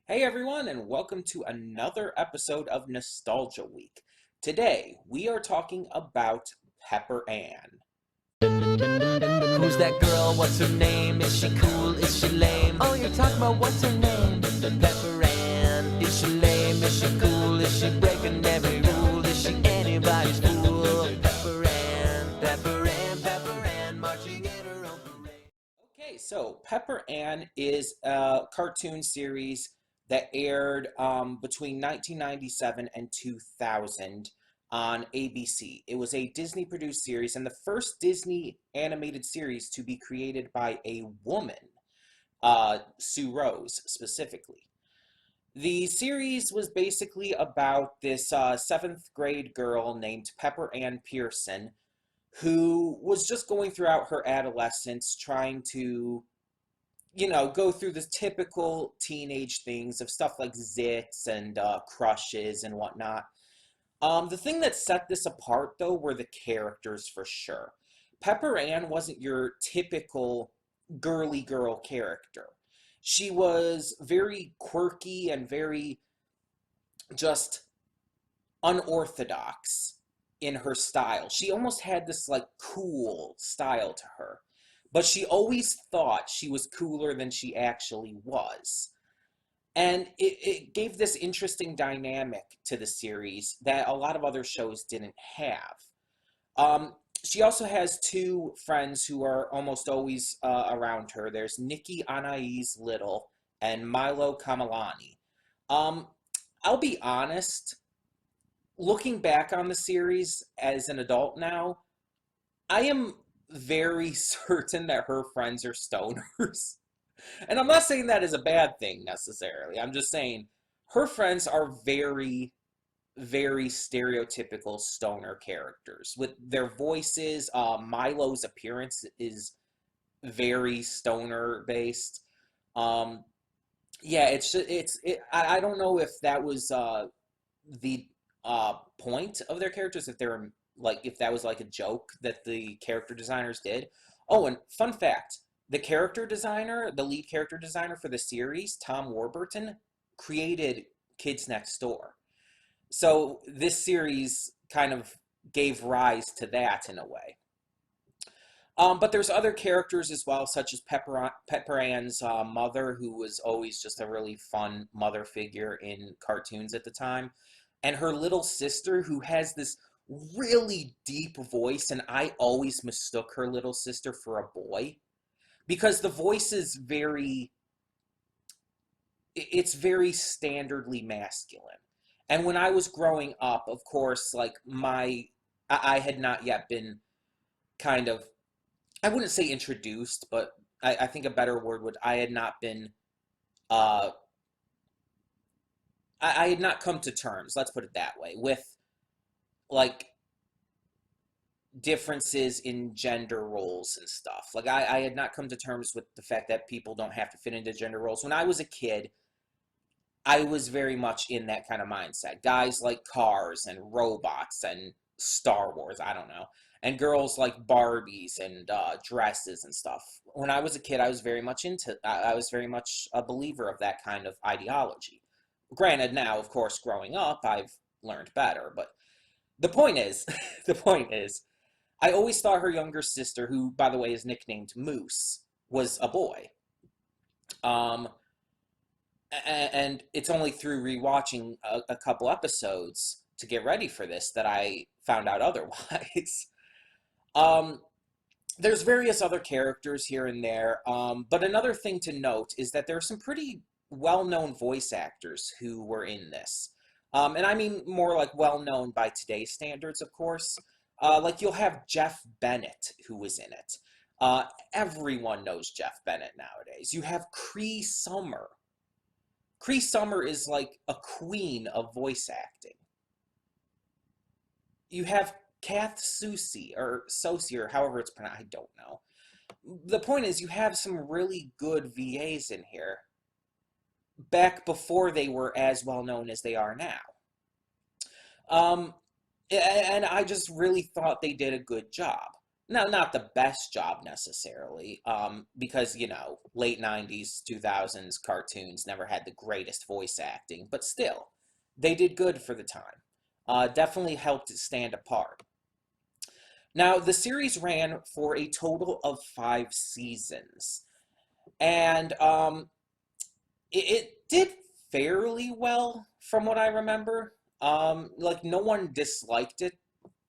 Hey everyone, and welcome to another episode of Nostalgia Week. Today, we are talking about Pepper Ann. Who's that girl? What's her name? Is she cool? Is she lame? Oh, you're talking about what's her name? Pepper Ann. Is she lame? Is she cool? Is she breaking every rule? Is she anybody's fool? Pepper Ann, Pepper Ann, Pepper Ann, marching in her own parade. Okay, so Pepper Ann is a cartoon series that aired between 1997 and 2000 on ABC. It was a Disney produced series and the first Disney animated series to be created by a woman, Sue Rose specifically. The series was basically about this seventh grade girl named Pepper Ann Pearson who was just going throughout her adolescence trying to, go through the typical teenage things of stuff like zits and crushes and whatnot. The thing that set this apart, though, were the characters for sure. Pepper Ann wasn't your typical girly girl character. She was very quirky and very just unorthodox in her style. She almost had this like cool style to her, but she always thought she was cooler than she actually was. And it gave this interesting dynamic to the series that a lot of other shows didn't have. She also has two friends who are almost always around her. There's Nikki Anais Little and Milo Kamalani. Um, I'll be honest, looking back on the series as an adult now, I am very certain that her friends are stoners. And I'm not saying that is a bad thing necessarily. I'm just saying her friends are very, very stereotypical stoner characters with their voices. Milo's appearance is very stoner based. Um, yeah, I don't know if that was the point of their characters, if they're like if that was like a joke that the character designers did. Oh, and fun fact, the lead character designer for the series, Tom Warburton, created Kids Next Door. So this series kind of gave rise to that in a way. But there's other characters as well, such as Pepper Ann's mother, who was always just a really fun mother figure in cartoons at the time, and her little sister, who has this really deep voice, and I always mistook her little sister for a boy because the voice is it's very standardly masculine. And when I was growing up, of course, like I had not yet been kind of, I wouldn't say introduced, but I think a better word would, I had not been, uh, I had not come to terms, let's put it that way, with like differences in gender roles and stuff. Like I had not come to terms with the fact that people don't have to fit into gender roles. When I was a kid, I was very much in that kind of mindset. Guys like cars and robots and Star Wars, I don't know. And girls like Barbies and dresses and stuff. When I was a kid, I was very much a believer of that kind of ideology. Granted, now, of course, growing up, I've learned better. But the point is, the point is, I always thought her younger sister, who, by the way, is nicknamed Moose, was a boy. Um, and it's only through rewatching a couple episodes to get ready for this that I found out otherwise. um, there's various other characters here and there, but another thing to note is that there are some pretty well-known voice actors who were in this. And I mean more like well-known by today's standards, of course. Like you'll have Jeff Bennett, who was in it. Everyone knows Jeff Bennett nowadays. You have Cree Summer. Cree Summer is like a queen of voice acting. You have Kath Soucie, or Sosi, or however it's pronounced, I don't know. The point is, you have some really good VAs in here back before they were as well known as they are now. Um, and I just really thought they did a good job. Now, not the best job necessarily, because, late 90s, 2000s cartoons never had the greatest voice acting, but still, they did good for the time. Definitely helped it stand apart. Now, the series ran for a total of 5 seasons, and it did fairly well from what I remember. Like, no one disliked it,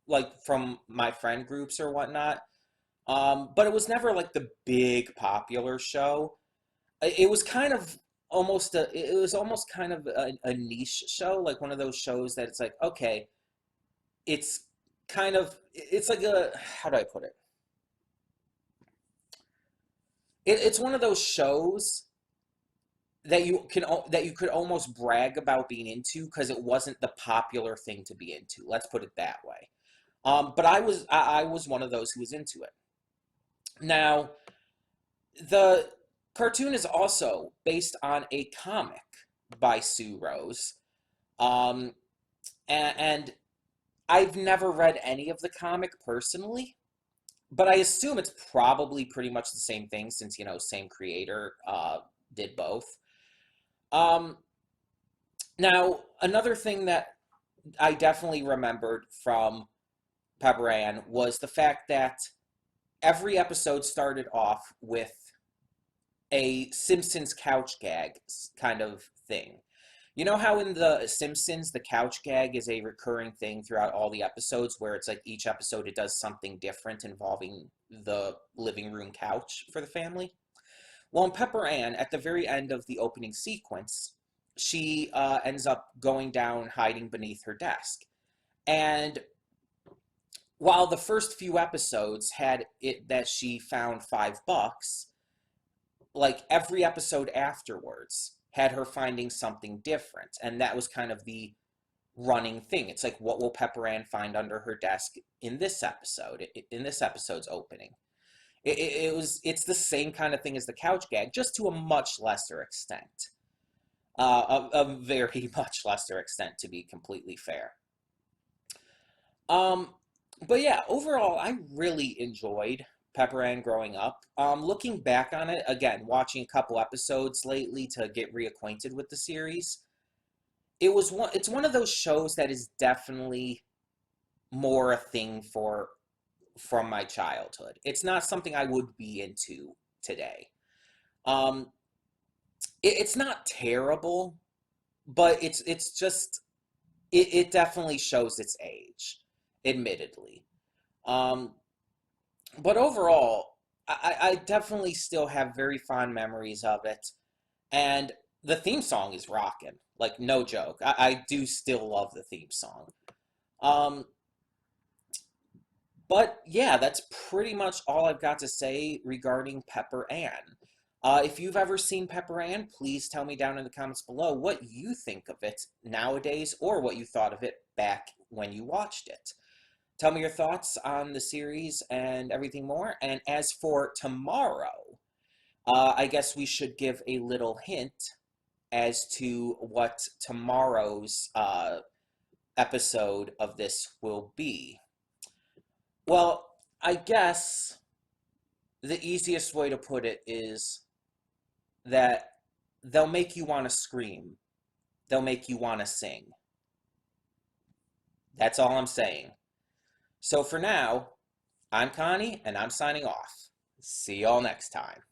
like, from my friend groups or whatnot. But it was never like the big popular show. It was kind of it was almost kind of a niche show, like one of those shows that it's like, okay, it's it's like how do I put it? It's one of those shows that you could almost brag about being into because it wasn't the popular thing to be into. Let's put it that way. But I was one of those who was into it. Now, the cartoon is also based on a comic by Sue Rose. Um, and I've never read any of the comic personally, but I assume it's probably pretty much the same thing since, same creator did both. Um, Now, another thing that I definitely remembered from Pepper Ann was the fact that every episode started off with a Simpsons couch gag kind of thing. You know how in The Simpsons, the couch gag is a recurring thing throughout all the episodes, where it's like each episode it does something different involving the living room couch for the family? Well, in Pepper Ann, at the very end of the opening sequence, she ends up going down, hiding beneath her desk. And while the first few episodes had it that she found $5, like every episode afterwards had her finding something different. And that was kind of the running thing. It's like, what will Pepper Ann find under her desk in this episode, in this episode's opening? It's the same kind of thing as the couch gag, just to a much lesser extent. A very much lesser extent, to be completely fair. Um, but yeah, overall, I really enjoyed Pepper Ann growing up. Looking back on it, again, watching a couple episodes lately to get reacquainted with the series, it's one of those shows that is definitely more a thing from my childhood. It's not something I would be into today. Um, it's not terrible, but it's just it definitely shows its age, admittedly. Um, but overall, I definitely still have very fond memories of it, and the theme song is rocking. Like, no joke. I do still love the theme song. Um, But yeah, that's pretty much all I've got to say regarding Pepper Ann. If you've ever seen Pepper Ann, please tell me down in the comments below what you think of it nowadays or what you thought of it back when you watched it. Tell me your thoughts on the series and everything more. And as for tomorrow, I guess we should give a little hint as to what tomorrow's episode of this will be. Well, I guess the easiest way to put it is that they'll make you want to scream. They'll make you want to sing. That's all I'm saying. So for now, I'm Connie, and I'm signing off. See y'all next time.